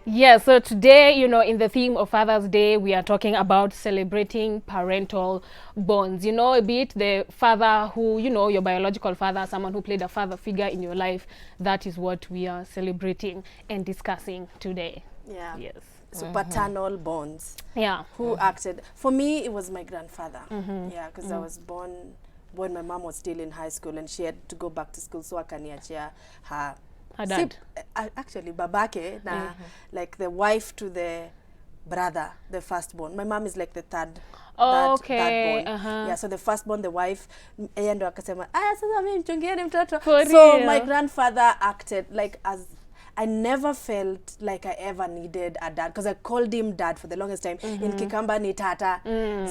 Yeah, so today, in the theme of Father's Day, we are talking about celebrating parental bonds. Be it the father who, your biological father, someone who played a father figure in your life. That is what we are celebrating and discussing today. Yeah. Yes. So paternal bonds. Yeah. Who acted? For me, it was my grandfather. Yeah, because I was born when my mom was still in high school and she had to go back to school, so akaniachia her dad. Actually, babake, like the wife to the brother, the firstborn. My mom is like the third. Okay. Third born. Yeah, so the firstborn, the wife, yeye ndo akasema, sasa mimi mchungieni mtoto. For So real? my grandfather acted like as I never felt like I ever needed a dad because I called him dad for the longest time. In Kikamba ni tata.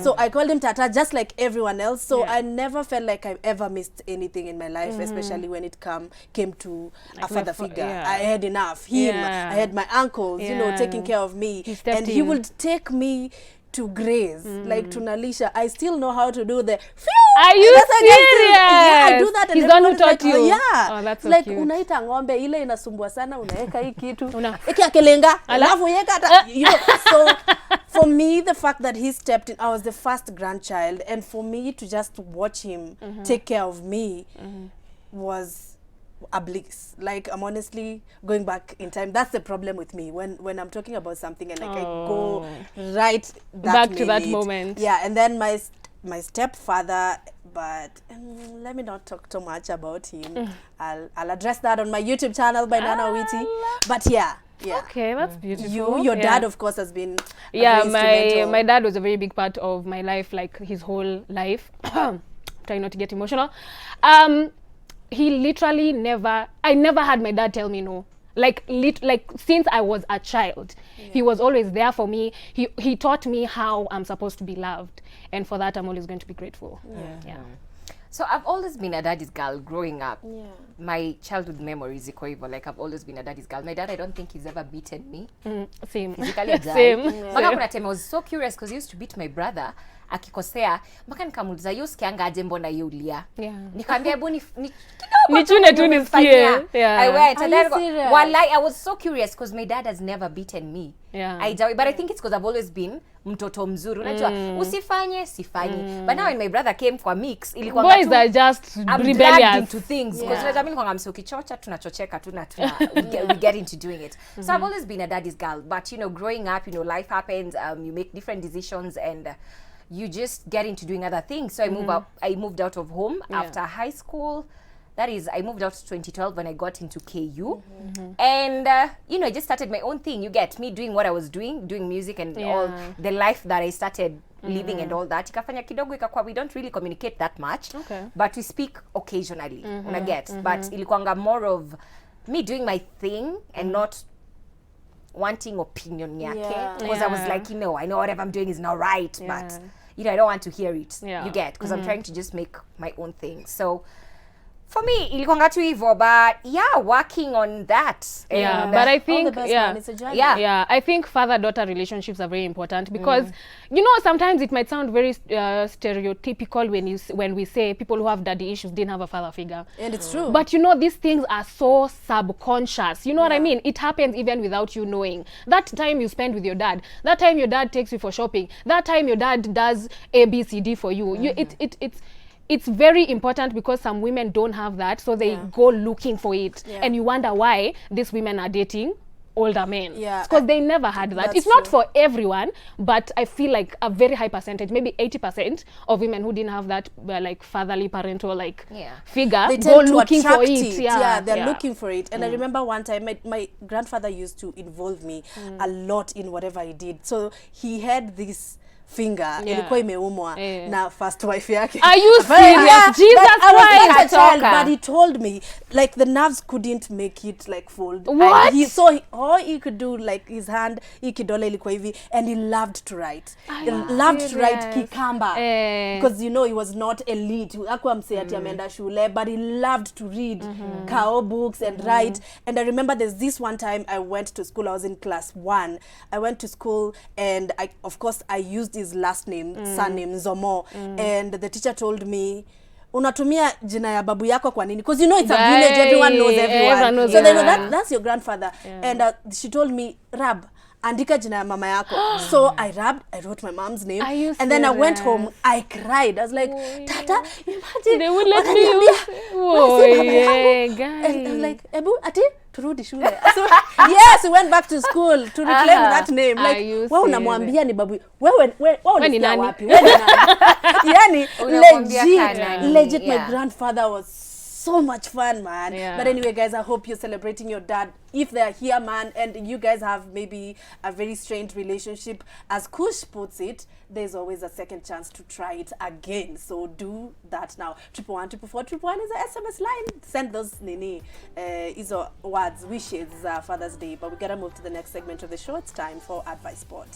So I called him tata just like everyone else. So I never felt like I ever missed anything in my life, especially when it came to Like a father my figure. yeah. I had enough. Him, Yeah. I had my uncles, taking care of me. And he would take me to graze, like to Nalisha. I still know how to do the Are you serious? Yeah, I do that. And he's the one who taught like, you? Oh, yeah. Oh, that's so like cute. Unaita ng'ombe ile inasumbua sana, unaeka hii kitu. Eki akelenga, alafu yeka ata, so for me, the fact that he stepped in, I was the first grandchild, and for me to just watch him take care of me was a bliss. Like, I'm honestly going back in time. That's the problem with me when I'm talking about something and like I go right back to that moment. Yeah, and then my stepfather, but let me not talk too much about him. I'll address that on my YouTube channel by Nana Witty. But yeah. Okay, that's beautiful. Your dad, of course, has been my dad was a very big part of my life, like his whole life. Trying not to get emotional. He literally I never had my dad tell me no. Like since I was a child, he was always there for me. He taught me how I'm supposed to be loved, and for that I'm always going to be grateful. Yeah. So I've always been a daddy's girl growing up. Yeah. My childhood memories iko hivyo, like I've always been a daddy's girl. My dad, I don't think he's ever beaten me. Same. Physically Same. Maka kuna time I was so curious because he used to beat my brother akikosea. Maka nikamuuliza yo sikianga aje mbona yeye ulia. Nikamwambia hebu ni nichune tu nisikie. I went and then I was so curious because my dad has never beaten me. But I think it's because I've always been mtoto mzuri. Unajua usifanye sifanyi. But now when my brother came for mix, ilikuwa boys are just rebellious into things because unajua mimi kwa msikichocha tunachocheka we get into doing it. So I've always been a daddy's girl, but growing up, life happens, you make different decisions and you just get into doing other things. So I moved out of home after high school. That is, I moved out 2012 when I got into KU. And, I just started my own thing. You get me doing what I was doing music and all the life that I started living and all that. Ikafanya kidogo ikakuwa we don't really communicate that much. But we speak occasionally. But ilikuwanga more of me doing my thing and not wanting opinion yake. Because I was like, I know whatever I'm doing is not right. But, I don't want to hear it. You get? Because I'm trying to just make my own thing. So, for me, ilikuwanga tu hivyo, but working on that. But I think it's a journey. I think father-daughter relationships are very important because sometimes it might sound very stereotypical when we say people who have daddy issues didn't have a father figure. And it's true. But these things are so subconscious. You know what I mean? It happens even without you knowing. That time you spend with your dad, that time your dad takes you for shopping, that time your dad does ABCD for you. It's very important because some women don't have that, so they go looking for it, and you wonder why these women are dating older men. Because they never had that. It's not for everyone, but I feel like a very high percentage, maybe 80% of women who didn't have that like fatherly parental figure, they go tend to looking for attract it. They're looking for it. And I remember one time my grandfather used to involve me a lot in whatever he did. So he had this finger ilikuwa imeumwa na first wife yake. Are you serious? Jesus Christ! But he told me like the nerves couldn't make it like fold. What? All he could do like his hand ikidole ilikuwa hivi, and he loved to write. He loved to write Kikamba because he was not elite. Hakuwa msee ati ameenda shule, but he loved to read Kao books and write. And I remember there's this one time I went to school. I was in class 1. I went to school and I used his last name, surname Zomo, and the teacher told me, unatumia jina ya babu yako kwa nini? Because you know it's a village, everyone knows everyone. Everyone knows So they know everyone. that's your grandfather. And she told me, Rab, andika jina ya mama yako. So I rubbed, I wrote my mom's name. Are you And then I went serious? home, I cried. I was like, Tata, imagine. They would let me wananiambia, use. "Why is it baba yeah, yangu?" guys. And I was like, Ebu, ati, turudi shule. So, yes, we went back to school to reclaim that name. Are Like, you wewe serious? unamwambia ni babu. Wewe ni ulisikia nani? wapi? Wewe ni nani? Yani, Unamwambia nani? legit, my Yeah. grandfather was so much fun, man. Yeah. But anyway, guys, I hope you're celebrating your dad. If they're here, man, and you guys have maybe a very strained relationship, as Kush puts it, there's always a second chance to try it again. So do that now. 111 is the SMS line. Send those izo words, wishes, Father's Day. But we gotta move to the next segment of the show. It's time for Advice Sport.